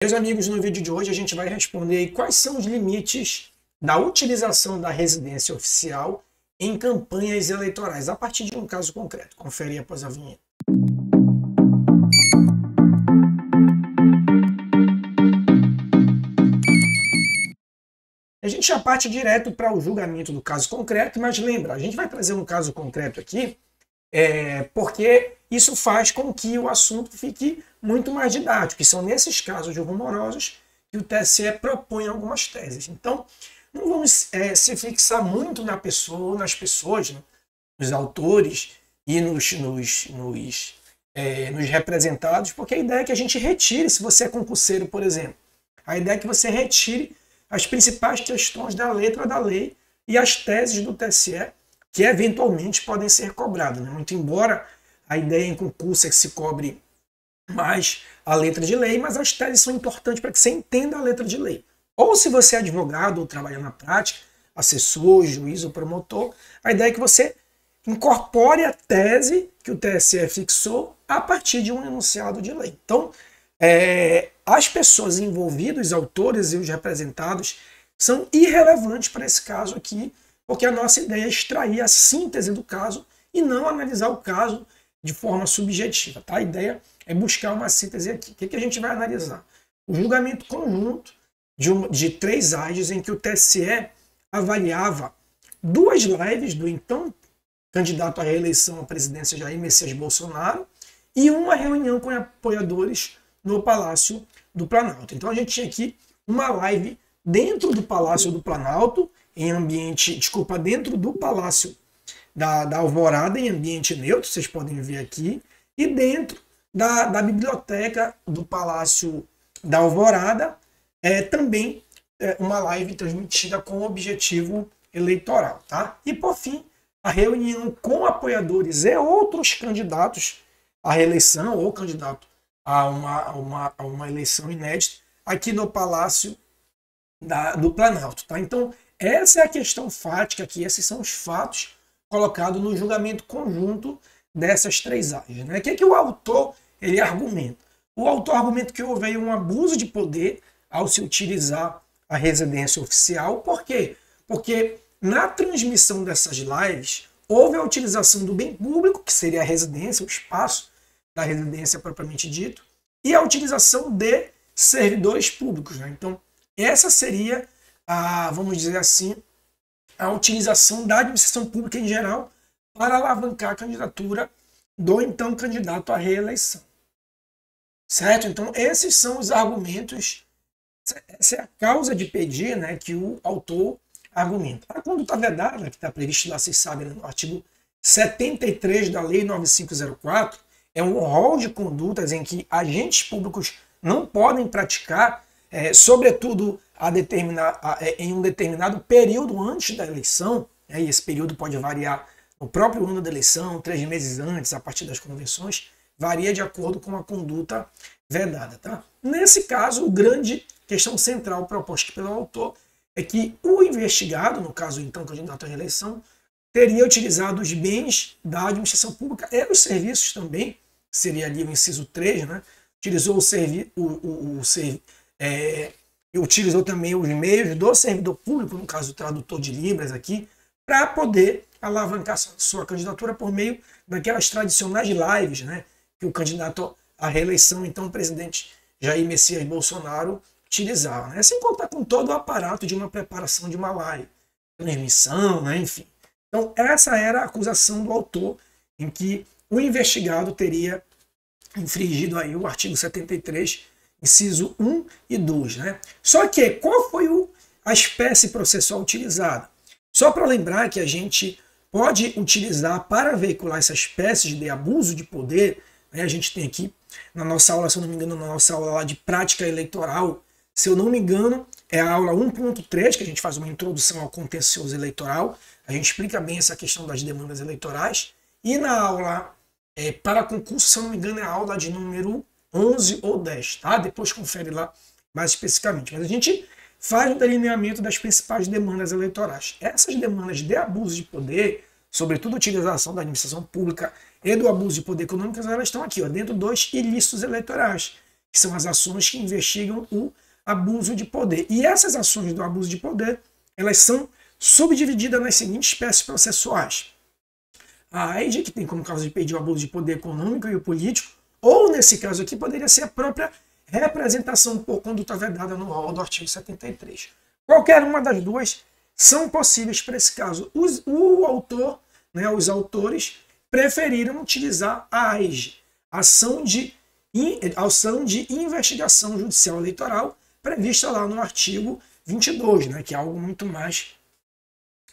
Meus amigos, no vídeo de hoje a gente vai responder aí quais são os limites da utilização da residência oficial em campanhas eleitorais, a partir de um caso concreto. Confere aí após a vinheta. A gente já parte direto para o julgamento do caso concreto, mas lembra, a gente vai trazer um caso concreto aqui, porque isso faz com que o assunto fique muito mais didático, que são nesses casos de rumorosos que o TSE propõe algumas teses. Então, não vamos se fixar muito na pessoa, nas pessoas, né, nos autores e nos representados, porque a ideia é que a gente retire, se você é concurseiro, por exemplo, a ideia é que você retire as principais questões da letra da lei e as teses do TSE que eventualmente podem ser cobradas, né? Muito embora a ideia em concurso é que se cobre mais a letra de lei, mas as teses são importantes para que você entenda a letra de lei. Ou se você é advogado ou trabalha na prática, assessor, juiz ou promotor, a ideia é que você incorpore a tese que o TSE fixou a partir de um enunciado de lei. Então, as pessoas envolvidas, os autores e os representados, são irrelevantes para esse caso aqui, porque a nossa ideia é extrair a síntese do caso e não analisar o caso de forma subjetiva. Tá? A ideia é buscar uma síntese aqui. O que a gente vai analisar? O julgamento conjunto de 3 AGs em que o TSE avaliava 2 lives do então candidato à reeleição à presidência Jair Messias Bolsonaro e uma reunião com apoiadores no Palácio do Planalto. Então a gente tinha aqui uma live dentro do Palácio do Planalto, em ambiente, dentro do Palácio da Alvorada, em ambiente neutro, vocês podem ver aqui, e dentro da biblioteca do Palácio da Alvorada, também uma live transmitida com objetivo eleitoral. Tá? E por fim, a reunião com apoiadores e outros candidatos à reeleição ou candidato a uma eleição inédita aqui no Palácio do Planalto. Tá? Então, essa é a questão fática aqui, esses são os fatos colocados no julgamento conjunto dessas 3 áreas. Né? O que o autor ele argumenta? O autor argumenta que houve aí um abuso de poder ao se utilizar a residência oficial. Por quê? Porque na transmissão dessas lives houve a utilização do bem público, que seria a residência, o espaço da residência propriamente dito, e a utilização de servidores públicos. Né? Então, essa seria vamos dizer assim, a utilização da administração pública em geral para alavancar a candidatura do então candidato à reeleição. Certo? Então, esses são os argumentos, essa é a causa de pedir, né, que o autor argumenta. A conduta vedada, que está prevista lá, vocês sabem, no artigo 73 da Lei 9504, é um rol de condutas em que agentes públicos não podem praticar, sobretudo em um determinado período antes da eleição, e esse período pode variar no próprio ano da eleição, 3 meses antes, a partir das convenções, varia de acordo com a conduta vedada. Tá? Nesse caso, a grande questão central proposta pelo autor é que o investigado, no caso então candidato à reeleição, teria utilizado os bens da administração pública e os serviços também, seria ali o inciso 3, né? Utilizou também os meios do servidor público, no caso do tradutor de Libras aqui, para poder alavancar sua candidatura por meio daquelas tradicionais lives, né, que o candidato à reeleição, então o presidente Jair Messias Bolsonaro, utilizava. Né? Sem contar com todo o aparato de uma preparação de uma live, transmissão, né, enfim. Então essa era a acusação do autor, em que o investigado teria infringido aí o artigo 73, inciso 1 e 2. Né? Só que qual foi a espécie processual utilizada? Só para lembrar que a gente pode utilizar para veicular essa espécie de abuso de poder, né? A gente tem aqui na nossa aula, se eu não me engano, na nossa aula lá de prática eleitoral, se eu não me engano, é a aula 1.3, que a gente faz uma introdução ao contencioso eleitoral, a gente explica bem essa questão das demandas eleitorais, e na aula para concurso, se eu não me engano, é a aula de número 11 ou 10, tá? Depois confere lá mais especificamente. Mas a gente faz o delineamento das principais demandas eleitorais. Essas demandas de abuso de poder, sobretudo a utilização da administração pública e do abuso de poder econômico, elas estão aqui, ó, dentro dos ilícitos eleitorais, que são as ações que investigam o abuso de poder. E essas ações do abuso de poder, elas são subdivididas nas seguintes espécies processuais. A AIDE, que tem como causa de pedir o abuso de poder econômico e o político, ou nesse caso aqui poderia ser a própria representação por conduta vedada no rol do artigo 73. Qualquer uma das duas são possíveis para esse caso. O autor, né, os autores, preferiram utilizar a AIGE, ação de investigação judicial eleitoral, prevista lá no artigo 22, né, que é algo muito mais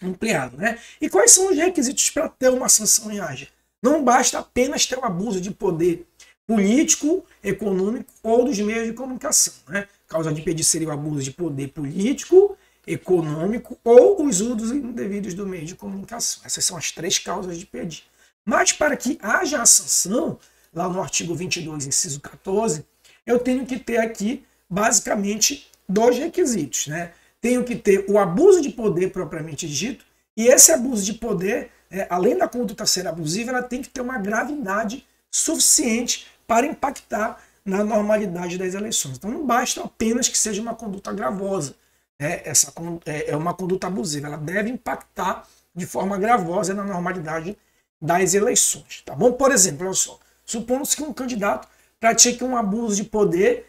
ampliado. Né? E quais são os requisitos para ter uma sanção em AIGE? Não basta apenas ter um abuso de poder político, econômico ou dos meios de comunicação. Né? Causa de pedir seria o abuso de poder político, econômico ou os usos indevidos do meio de comunicação. Essas são as três causas de pedir. Mas para que haja a sanção, lá no artigo 22, inciso 14, eu tenho que ter aqui, basicamente, dois requisitos. Né? Tenho que ter o abuso de poder propriamente dito, e esse abuso de poder, além da conduta ser abusiva, ela tem que ter uma gravidade suficiente para impactar na normalidade das eleições. Então não basta apenas que seja uma conduta gravosa. Essa é uma conduta abusiva, ela deve impactar de forma gravosa na normalidade das eleições, tá bom? Por exemplo, olha só, supondo-se que um candidato pratique um abuso de poder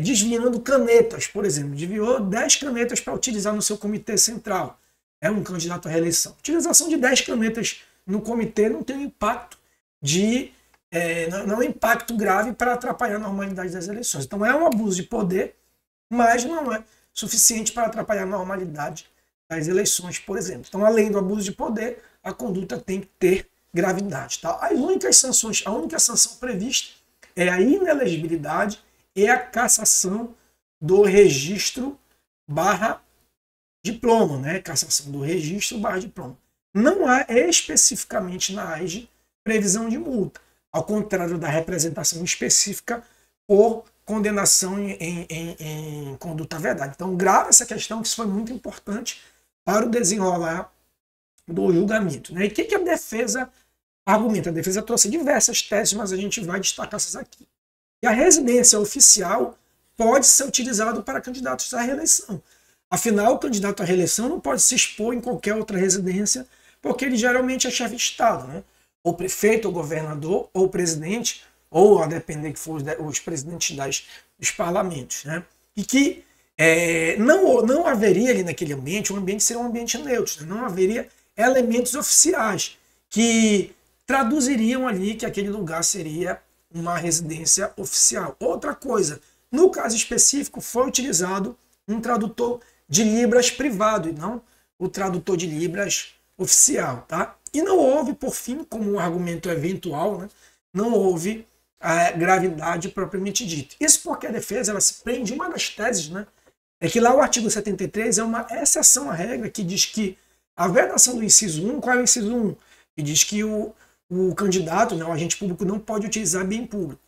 desviando canetas, por exemplo, desviou 10 canetas para utilizar no seu comitê central, é um candidato à reeleição. A utilização de 10 canetas no comitê não tem impacto não é um impacto grave para atrapalhar a normalidade das eleições. Então é um abuso de poder, mas não é suficiente para atrapalhar a normalidade das eleições, por exemplo. Então, além do abuso de poder, a conduta tem que ter gravidade. Tá? A única sanção prevista é a inelegibilidade e a cassação do registro /diploma, né? Cassação do registro /diploma. Não há especificamente na AIGE previsão de multa, ao contrário da representação específica por condenação em conduta vedada. Então, grave essa questão, que isso foi muito importante para o desenrolar do julgamento. Né? E o que a defesa argumenta? A defesa trouxe diversas teses, mas a gente vai destacar essas aqui. E a residência oficial pode ser utilizada para candidatos à reeleição. Afinal, o candidato à reeleição não pode se expor em qualquer outra residência, porque ele geralmente é chefe de Estado, né? Ou prefeito, ou governador, ou presidente, ou a depender que for os presidentes dos parlamentos. Né? E que não haveria ali naquele ambiente, o ambiente seria um ambiente neutro, né? Não haveria elementos oficiais que traduziriam ali que aquele lugar seria uma residência oficial. Outra coisa, no caso específico, foi utilizado um tradutor de Libras privado e não o tradutor de Libras oficial. Tá? E não houve, por fim, como um argumento eventual, né? Não houve a gravidade propriamente dita. Isso porque a defesa ela se prende, uma das teses, né, é que lá o artigo 73 é uma exceção à regra que diz que a vedação do inciso 1, qual é o inciso 1? Que diz que o candidato, né, o agente público, não pode utilizar bem público.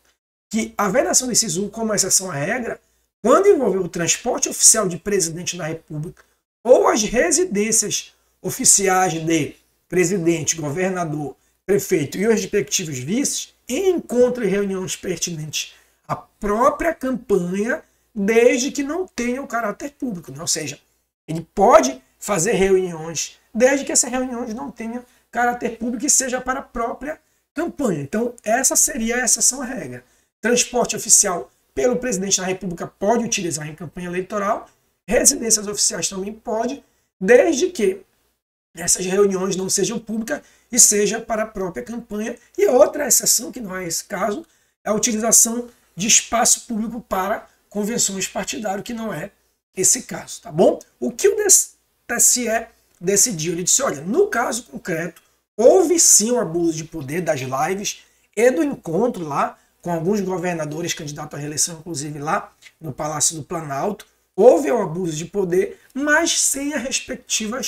Que a vedação do inciso 1, como exceção à regra, quando envolver o transporte oficial de presidente da República ou as residências oficiais de presidente, governador, prefeito e os respectivos vices, em encontro e reuniões pertinentes à própria campanha, desde que não tenha o caráter público. Né? Ou seja, ele pode fazer reuniões, desde que essas reuniões não tenham caráter público e seja para a própria campanha. Então, essa seria a exceção à regra. Transporte oficial pelo presidente da República pode utilizar em campanha eleitoral, residências oficiais também pode, desde que essas reuniões não sejam públicas e seja para a própria campanha. E outra exceção, que não é esse caso, é a utilização de espaço público para convenções partidárias, que não é esse caso, tá bom? O que o TSE decidiu? Ele disse, olha, no caso concreto, houve sim o abuso de poder das lives e do encontro lá com alguns governadores candidatos à reeleição, inclusive lá no Palácio do Planalto. Houve o abuso de poder, mas sem a respectiva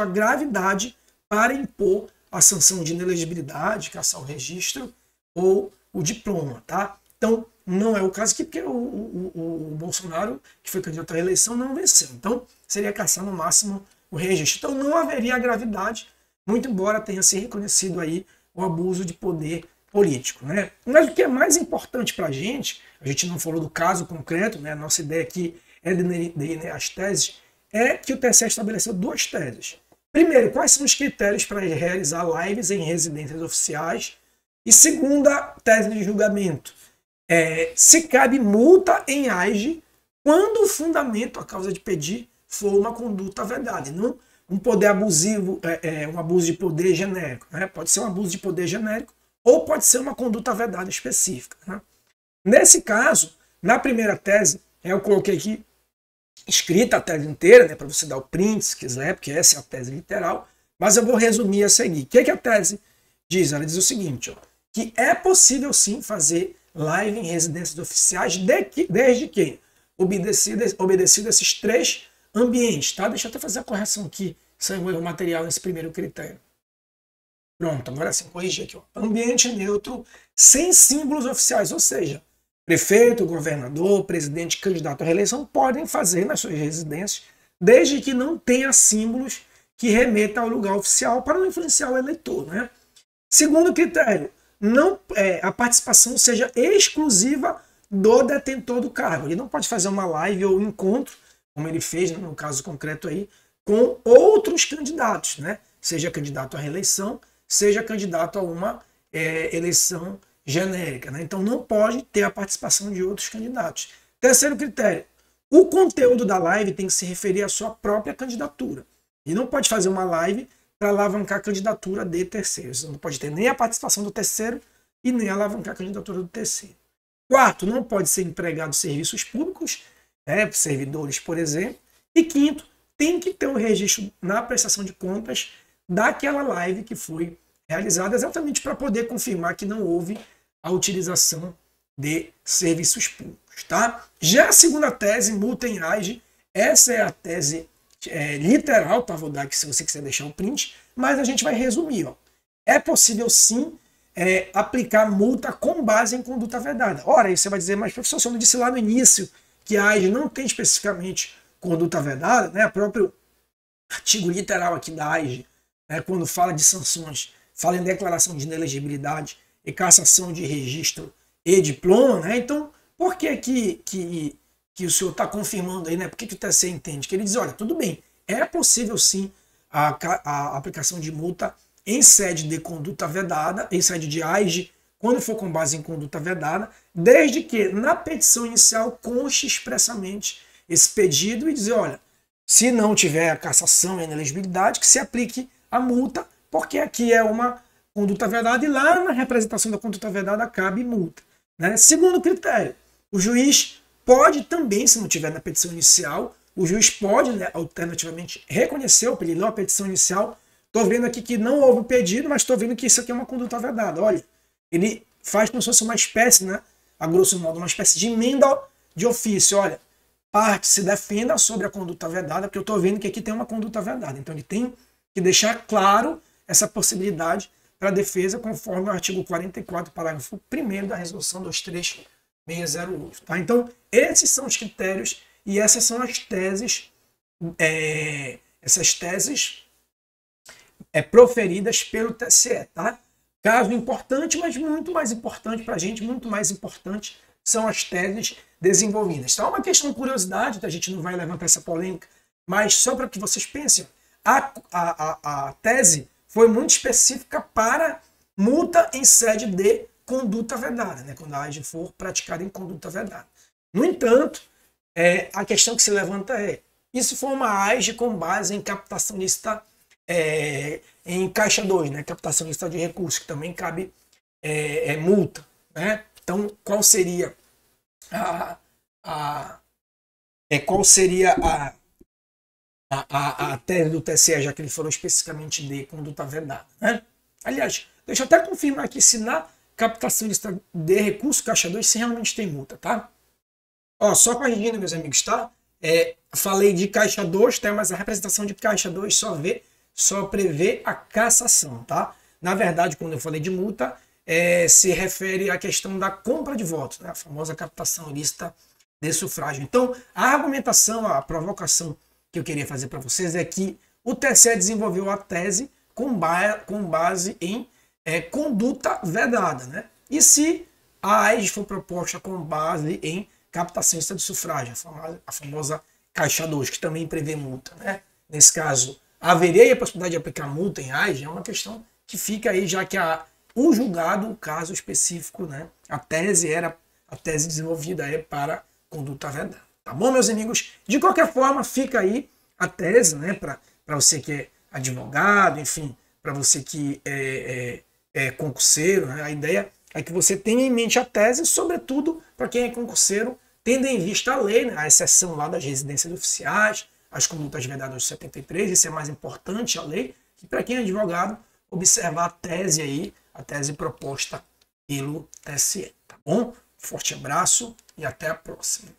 gravidade para impor a sanção de inelegibilidade, caçar o registro ou o diploma, tá? Então, não é o caso aqui, porque o Bolsonaro, que foi candidato à reeleição, não venceu. Então, seria caçar no máximo o registro. Então, não haveria gravidade, muito embora tenha se reconhecido aí o abuso de poder político, né? Mas o que é mais importante para a gente não falou do caso concreto, né? A nossa ideia aqui é delinear as teses, é que o TSE estabeleceu duas teses. Primeiro, quais são os critérios para realizar lives em residências oficiais? E segunda tese de julgamento, se cabe multa em AIGE quando o fundamento, a causa de pedir, for uma conduta vedada, e não um poder abusivo, um abuso de poder genérico. Né? Pode ser um abuso de poder genérico ou pode ser uma conduta vedada específica. Né? Nesse caso, na primeira tese, eu coloquei aqui escrita a tese inteira, né, para você dar o print se quiser, porque essa é a tese literal, mas eu vou resumir a seguir. O que a tese diz? Ela diz o seguinte, ó, que é possível sim fazer live em residências oficiais desde que obedecido esses três ambientes, tá? Deixa eu até fazer a correção aqui, saiu um erro material nesse primeiro critério. Pronto, agora sim, corrigi aqui. Ó. Ambiente neutro, sem símbolos oficiais, ou seja, prefeito, governador, presidente, candidato à reeleição podem fazer nas suas residências, desde que não tenha símbolos que remetam ao lugar oficial para não influenciar o eleitor. Né? Segundo critério, a participação seja exclusiva do detentor do cargo. Ele não pode fazer uma live ou encontro, como ele fez no caso concreto aí, com outros candidatos, né? Seja candidato à reeleição, seja candidato a uma eleição genérica. Né? Então não pode ter a participação de outros candidatos. Terceiro critério, o conteúdo da live tem que se referir à sua própria candidatura. E não pode fazer uma live para alavancar a candidatura de terceiros. Não pode ter nem a participação do terceiro e nem alavancar a candidatura do terceiro. Quarto, não pode ser empregado de serviços públicos, servidores, por exemplo. E quinto, tem que ter um registro na prestação de contas daquela live que foi realizada, exatamente para poder confirmar que não houve a utilização de serviços públicos. Tá? Já a segunda tese, multa em AIGE, essa é a tese literal, tá? Vou dar aqui se você quiser deixar um print, mas a gente vai resumir. Ó. É possível sim aplicar multa com base em conduta vedada. Ora, aí você vai dizer, mas professor, você não disse lá no início que a AIGE não tem especificamente conduta vedada, né? O próprio artigo literal aqui da AIGE, quando fala de sanções, fala em declaração de inelegibilidade e cassação de registro e diploma, né? Então, por que o senhor está confirmando aí, né? Por que o TSE entende? Que ele diz, olha, tudo bem, é possível sim a aplicação de multa em sede de conduta vedada, em sede de AIGE, quando for com base em conduta vedada, desde que na petição inicial conste expressamente esse pedido e dizer, olha, se não tiver a cassação e a inelegibilidade, que se aplique a multa, porque aqui é uma conduta vedada e lá na representação da conduta vedada cabe multa. Né? Segundo critério, o juiz pode também, se não tiver na petição inicial, o juiz pode, né, alternativamente, reconhecer o pedido, a petição inicial. Estou vendo aqui que não houve o pedido, mas estou vendo que isso aqui é uma conduta vedada. Olha, ele faz como se fosse uma espécie, né, a grosso modo, uma espécie de emenda de ofício. Olha, parte se defenda sobre a conduta vedada, porque eu estou vendo que aqui tem uma conduta vedada. Então ele tem que deixar claro essa possibilidade para a defesa, conforme o artigo 44, parágrafo 1º da resolução 23608. Tá? Então, esses são os critérios e essas são as teses, proferidas pelo TSE. Tá? Caso importante, mas muito mais importante para a gente, muito mais importante são as teses desenvolvidas. Então, é uma questão de curiosidade, a gente não vai levantar essa polêmica, mas só para que vocês pensem, a tese foi muito específica para multa em sede de conduta vedada, né? Quando a AIGE for praticada em conduta vedada. No entanto, a questão que se levanta isso foi uma AIGE com base em captação lícita em Caixa 2, né? Captação lícita de recursos, que também cabe multa. Né? Então, qual seria a tese do TSE, já que ele falou especificamente de conduta vedada. Né? Aliás, deixa eu até confirmar aqui se na captação de recurso Caixa 2 se realmente tem multa, tá? Ó, só corrigindo, meus amigos, tá? Falei de Caixa 2, tá? Mas a representação de Caixa 2 só prevê a cassação, tá? Na verdade, quando eu falei de multa, se refere à questão da compra de votos, né? A famosa captação ilícita de sufrágio. Então, a argumentação, a provocação que eu queria fazer para vocês é que o TSE desenvolveu a tese com base em conduta vedada, né? E se a AES for proposta com base em captação de sufrágio, a famosa Caixa 2, que também prevê multa, né? Nesse caso, haveria a possibilidade de aplicar multa em AES? É uma questão que fica aí, já que o julgado, o caso específico, né? A tese desenvolvida para conduta vedada. Tá bom, meus amigos? De qualquer forma, fica aí a tese, né? Para você que é advogado, enfim, para você que é concurseiro, né? A ideia é que você tenha em mente a tese, sobretudo para quem é concurseiro, tendo em vista a lei, né? A exceção lá das residências oficiais, as condutas vedadas de 73, isso é mais importante a lei, que para quem é advogado, observar a tese aí, a tese proposta pelo TSE, tá bom? Forte abraço e até a próxima.